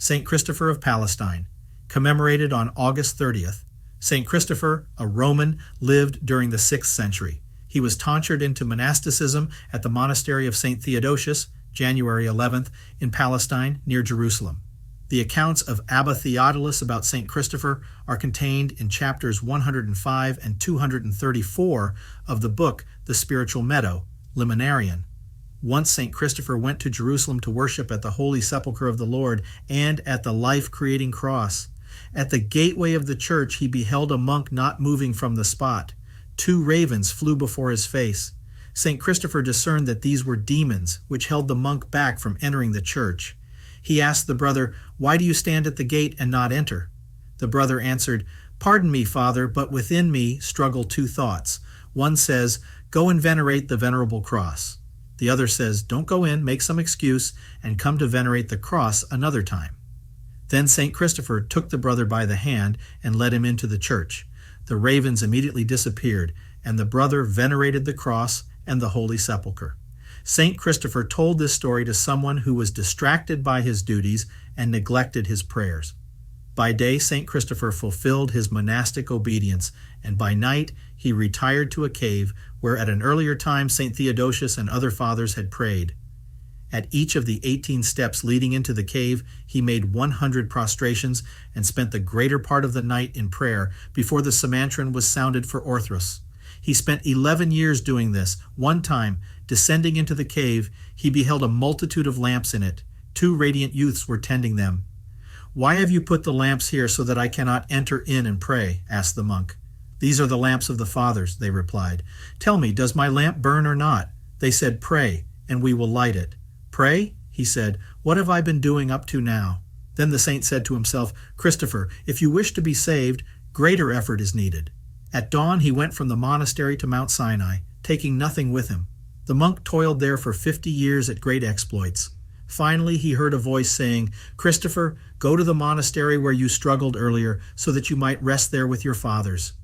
St. Christopher of Palestine, commemorated on August 30th. St. Christopher, a Roman, lived during the 6th century. He was tonsured into monasticism at the Monastery of St. Theodosius, January 11th, in Palestine, near Jerusalem. The accounts of Abba Theodosius about St. Christopher are contained in chapters 105 and 234 of the book The Spiritual Meadow, Liminarian. Once St. Christopher went to Jerusalem to worship at the Holy Sepulchre of the Lord and at the life-creating cross. At the gateway of the church he beheld a monk not moving from the spot. 2 ravens flew before his face. St. Christopher discerned that these were demons, which held the monk back from entering the church. He asked the brother, "Why do you stand at the gate and not enter?" The brother answered, "Pardon me, Father, but within me struggle 2 thoughts. One says, 'Go and venerate the venerable cross.' The other says, 'Don't go in, make some excuse, and come to venerate the cross another time.'" Then St. Christopher took the brother by the hand and led him into the church. The ravens immediately disappeared, and the brother venerated the cross and the Holy Sepulchre. St. Christopher told this story to someone who was distracted by his duties and neglected his prayers. By day, St. Christopher fulfilled his monastic obedience, and by night he retired to a cave where at an earlier time St. Theodosius and other fathers had prayed. At each of the 18 steps leading into the cave, he made 100 prostrations and spent the greater part of the night in prayer before the Simantron was sounded for Orthros. He spent 11 years doing this. One time, descending into the cave, he beheld a multitude of lamps in it. 2 radiant youths were tending them. "Why have you put the lamps here so that I cannot enter in and pray?" asked the monk. "These are the lamps of the fathers," they replied. "Tell me, does my lamp burn or not?" They said, "Pray, and we will light it." "Pray?" he said. "What have I been doing up to now?" Then the saint said to himself, "Christopher, if you wish to be saved, greater effort is needed." At dawn he went from the monastery to Mount Sinai, taking nothing with him. The monk toiled there for 50 years at great exploits. Finally he heard a voice saying, "Christopher, go to the monastery where you struggled earlier, so that you might rest there with your fathers."